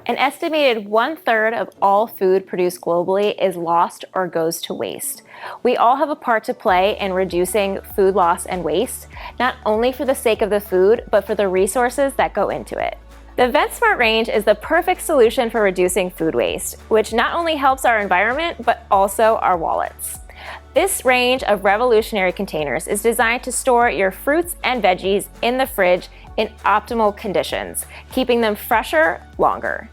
An estimated 1/3 of all food produced globally is lost or goes to waste. We all have a part to play in reducing food loss and waste, not only for the sake of the food, but for the resources that go into it. The VetSmart range is the perfect solution for reducing food waste, which not only helps our environment, but also our wallets. This range of revolutionary containers is designed to store your fruits and veggies in the fridge in optimal conditions, keeping them fresher longer.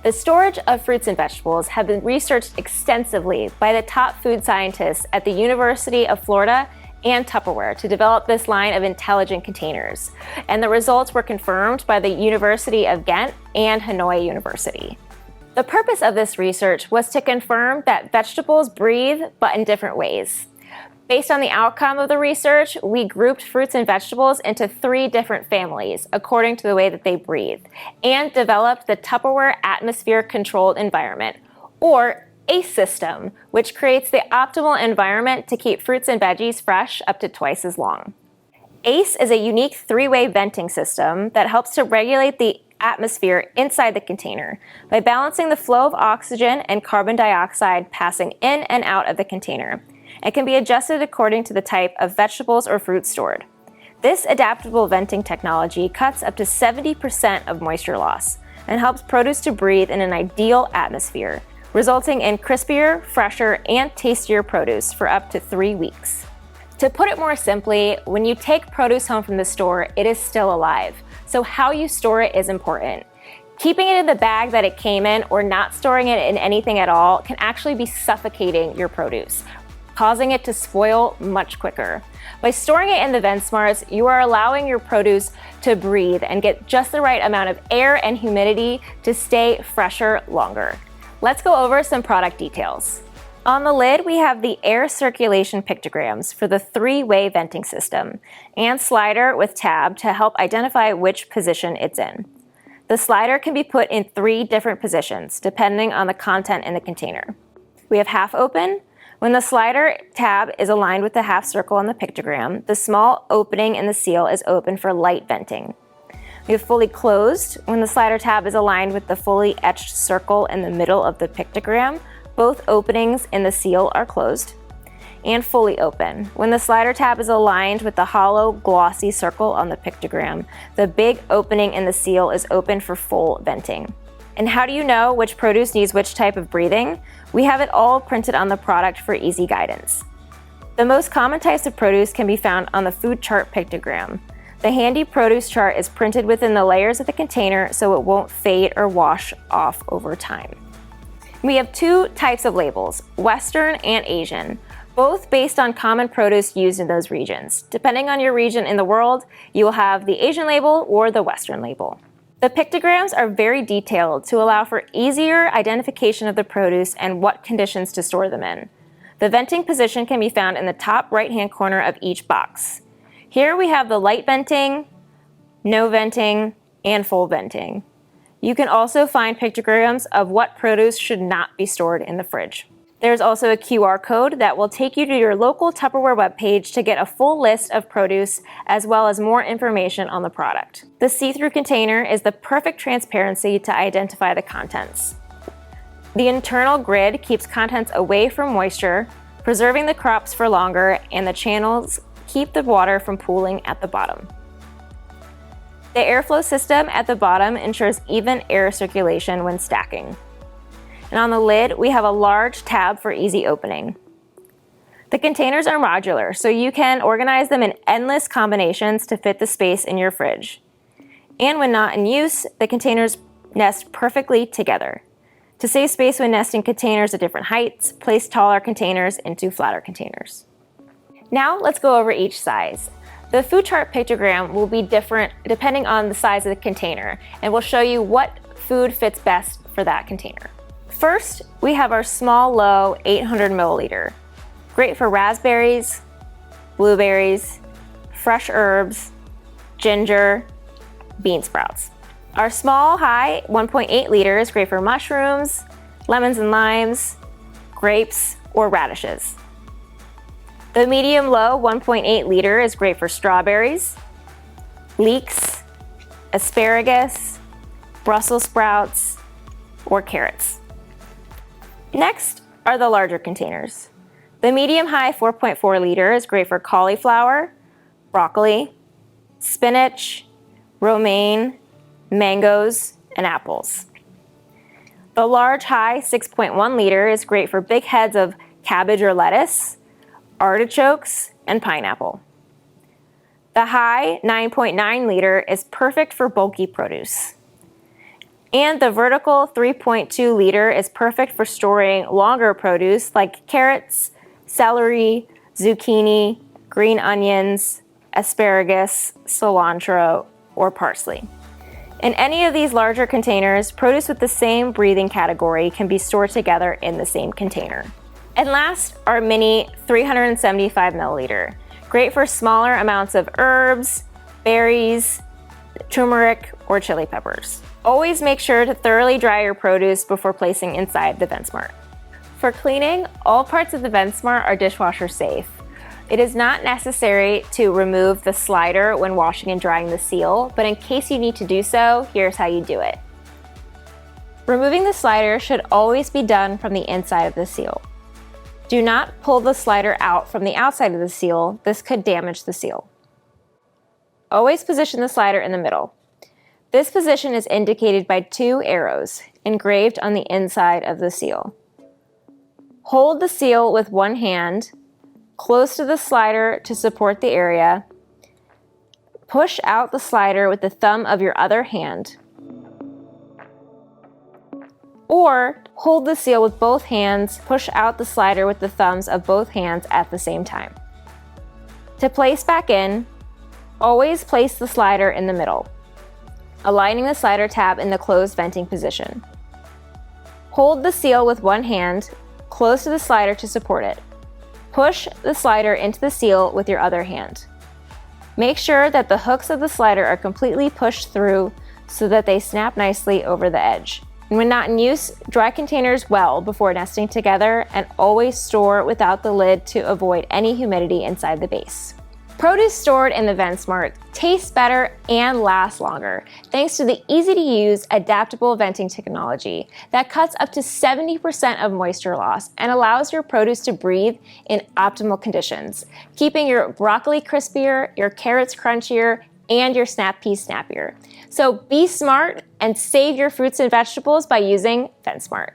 The storage of fruits and vegetables have been researched extensively by the top food scientists at the University of Florida and Tupperware to develop this line of intelligent containers, and the results were confirmed by the University of Ghent and Hanoi University. The purpose of this research was to confirm that vegetables breathe, but in different ways. Based on the outcome of the research, we grouped fruits and vegetables into 3 different families according to the way that they breathe, and developed the Tupperware Atmosphere Controlled Environment, or ACE system, which creates the optimal environment to keep fruits and veggies fresh up to twice as long. ACE is a unique 3-way venting system that helps to regulate the atmosphere inside the container by balancing the flow of oxygen and carbon dioxide passing in and out of the container. It can be adjusted according to the type of vegetables or fruit stored. This adaptable venting technology cuts up to 70% of moisture loss and helps produce to breathe in an ideal atmosphere, resulting in crispier, fresher, and tastier produce for up to 3 weeks. To put it more simply, when you take produce home from the store, it is still alive. So how you store it is important. Keeping it in the bag that it came in or not storing it in anything at all can actually be suffocating your produce, causing it to spoil much quicker. By storing it in the VetSmarts, you are allowing your produce to breathe and get just the right amount of air and humidity to stay fresher longer. Let's go over some product details. On the lid, we have the air circulation pictograms for the 3-way venting system and slider with tab to help identify which position it's in. The slider can be put in 3 different positions depending on the content in the container. We have half open. When the slider tab is aligned with the half circle on the pictogram, the small opening in the seal is open for light venting. We have fully closed. When the slider tab is aligned with the fully etched circle in the middle of the pictogram, both openings in the seal are closed. And fully open. When the slider tab is aligned with the hollow, glossy circle on the pictogram, the big opening in the seal is open for full venting. And how do you know which produce needs which type of breathing? We have it all printed on the product for easy guidance. The most common types of produce can be found on the food chart pictogram. The handy produce chart is printed within the layers of the container so it won't fade or wash off over time. We have 2 types of labels, Western and Asian, both based on common produce used in those regions. Depending on your region in the world, you will have the Asian label or the Western label. The pictograms are very detailed to allow for easier identification of the produce and what conditions to store them in. The venting position can be found in the top right-hand corner of each box. Here we have the light venting, no venting, and full venting. You can also find pictograms of what produce should not be stored in the fridge. There's also a QR code that will take you to your local Tupperware webpage to get a full list of produce as well as more information on the product. The see-through container is the perfect transparency to identify the contents. The internal grid keeps contents away from moisture, preserving the crops for longer, and the channels keep the water from pooling at the bottom. The airflow system at the bottom ensures even air circulation when stacking. And on the lid, we have a large tab for easy opening. The containers are modular, so you can organize them in endless combinations to fit the space in your fridge. And when not in use, the containers nest perfectly together. To save space when nesting containers at different heights, place taller containers into flatter containers. Now let's go over each size. The food chart pictogram will be different depending on the size of the container, and we'll show you what food fits best for that container. First, we have our small, low 800 milliliter. Great for raspberries, blueberries, fresh herbs, ginger, bean sprouts. Our small, high 1.8 liter is great for mushrooms, lemons and limes, grapes, or radishes. The medium, low 1.8 liter is great for strawberries, leeks, asparagus, Brussels sprouts, or carrots. Next are the larger containers. The medium-high 4.4 liter is great for cauliflower, broccoli, spinach, romaine, mangoes, and apples. The large-high 6.1 liter is great for big heads of cabbage or lettuce, artichokes, and pineapple. The high 9.9 liter is perfect for bulky produce. And the vertical 3.2 liter is perfect for storing longer produce like carrots, celery, zucchini, green onions, asparagus, cilantro, or parsley. In any of these larger containers, produce with the same breathing category can be stored together in the same container. And last, our mini 375 milliliter. Great for smaller amounts of herbs, berries, turmeric, or chili peppers. Always make sure to thoroughly dry your produce before placing inside the VentSmart. For cleaning, all parts of the VentSmart are dishwasher safe. It is not necessary to remove the slider when washing and drying the seal, but in case you need to do so, here's how you do it. Removing the slider should always be done from the inside of the seal. Do not pull the slider out from the outside of the seal. This could damage the seal. Always position the slider in the middle. This position is indicated by 2 arrows engraved on the inside of the seal. Hold the seal with one hand, close to the slider to support the area. Push out the slider with the thumb of your other hand. Or hold the seal with both hands, push out the slider with the thumbs of both hands at the same time. To place back in, always place the slider in the middle, aligning the slider tab in the closed venting position. Hold the seal with one hand, close to the slider to support it. Push the slider into the seal with your other hand. Make sure that the hooks of the slider are completely pushed through so that they snap nicely over the edge. And when not in use, dry containers well before nesting together, and always store without the lid to avoid any humidity inside the base. Produce stored in the VentSmart tastes better and lasts longer thanks to the easy-to-use adaptable venting technology that cuts up to 70% of moisture loss and allows your produce to breathe in optimal conditions, keeping your broccoli crispier, your carrots crunchier, and your snap peas snappier. So be smart and save your fruits and vegetables by using VentSmart.